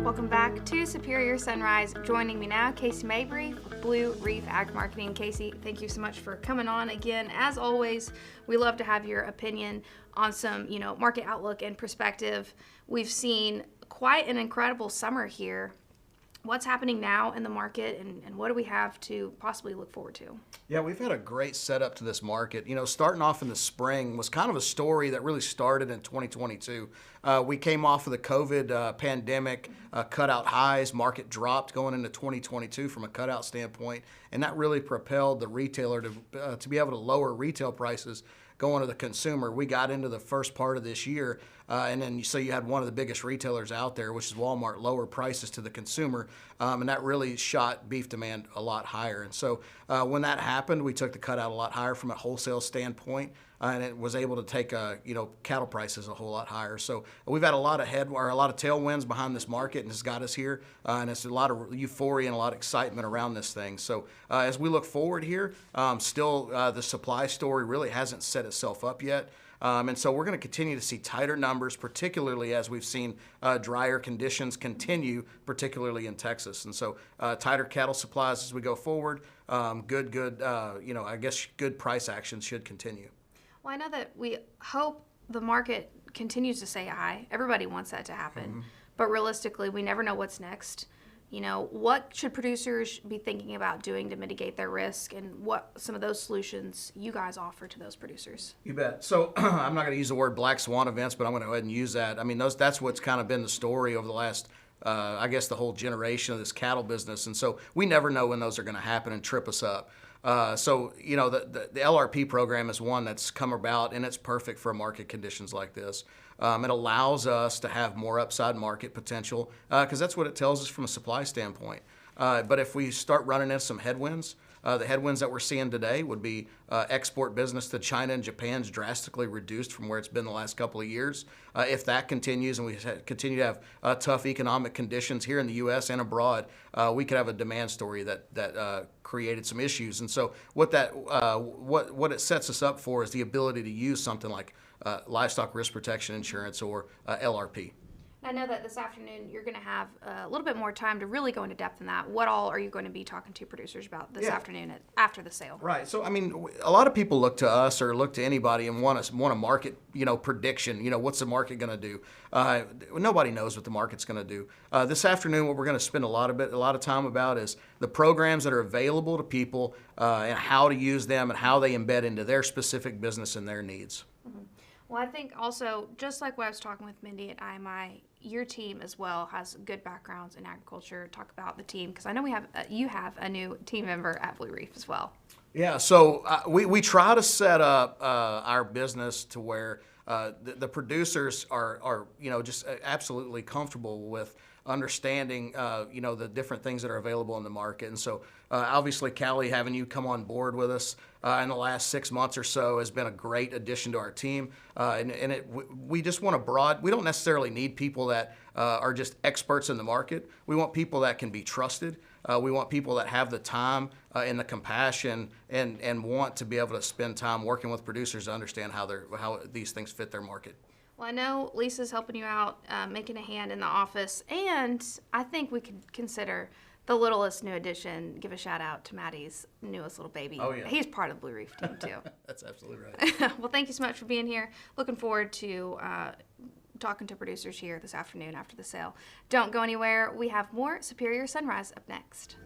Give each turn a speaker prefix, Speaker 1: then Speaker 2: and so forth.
Speaker 1: Welcome back to Superior Sunrise. Joining me now, Casey Mabry with Blue Reef Agri-Marketing. Casey, thank you so much for coming on again. As always, we love to have your opinion on some, market outlook and perspective. We've seen quite an incredible summer here. What's happening now in the market, and what do we have to possibly look forward to?
Speaker 2: Yeah, we've had a great setup to this market. Starting off in the spring was kind of a story that really started in 2022. We came off of the COVID pandemic, cutout highs, market dropped going into 2022 from a cutout standpoint, and that really propelled the retailer to be able to lower retail prices going to the consumer. We got into the first part of this year, and then you had one of the biggest retailers out there, which is Walmart, lower prices to the consumer, and that really shot beef demand a lot higher. And so when that happened, we took the cutout a lot higher from a wholesale standpoint, and it was able to take cattle prices a whole lot higher. So we've had a lot of tailwinds behind this market, and it's got us here, and it's a lot of euphoria and a lot of excitement around this thing. So as we look forward here, still the supply story really hasn't set itself up yet. And so we're going to continue to see tighter numbers, particularly as we've seen drier conditions continue, particularly in Texas. And so tighter cattle supplies as we go forward, good price actions should continue.
Speaker 1: Well, I know that we hope the market continues to stay high. Everybody wants that to happen. Mm-hmm. But realistically, we never know what's next. What should producers be thinking about doing to mitigate their risk, and what some of those solutions you guys offer to those producers?
Speaker 2: You bet. So I'm not going to use the word black swan events, but I'm going to go ahead and use that. I mean, that's what's kind of been the story over the last, the whole generation of this cattle business. And so we never know when those are going to happen and trip us up. The LRP program is one that's come about, and it's perfect for market conditions like this. It allows us to have more upside market potential because that's what it tells us from a supply standpoint. But if we start running into some headwinds, the headwinds that we're seeing today would be export business to China and Japan's drastically reduced from where it's been the last couple of years. If that continues and we continue to have tough economic conditions here in the U.S. and abroad, we could have a demand story that created some issues. And so what it sets us up for is the ability to use something like livestock risk protection insurance or LRP.
Speaker 1: I know that this afternoon you're going to have a little bit more time to really go into depth in that. What all are you going to be talking to producers about this afternoon after the sale?
Speaker 2: Right. So, I mean, a lot of people look to us or look to anybody and want a market, prediction. What's the market going to do? Nobody knows what the market's going to do. This afternoon, what we're going to spend a lot of time about is the programs that are available to people and how to use them and how they embed into their specific business and their needs.
Speaker 1: Mm-hmm. Well, I think also, just like what I was talking with Mindy at IMI, your team as well has good backgrounds in agriculture. Talk about the team, because I know you have a new team member at Blue Reef as well.
Speaker 2: Yeah, so we try to set up our business to where the producers are just absolutely comfortable with understanding the different things that are available in the market. And so obviously, Callie, having you come on board with us in the last 6 months or so has been a great addition to our team. We just want we don't necessarily need people that are just experts in the market. We want people that can be trusted. We want people that have the time and the compassion and want to be able to spend time working with producers to understand how these things fit their market.
Speaker 1: Well, I know Lisa's helping you out, making a hand in the office, and I think we could consider the littlest new addition. Give a shout out to Maddie's newest little baby.
Speaker 2: Oh, yeah.
Speaker 1: He's part of the Blue Reef team, too.
Speaker 2: That's absolutely right.
Speaker 1: Well, thank you so much for being here. Looking forward to talking to producers here this afternoon after the sale. Don't go anywhere. We have more Superior Sunrise up next.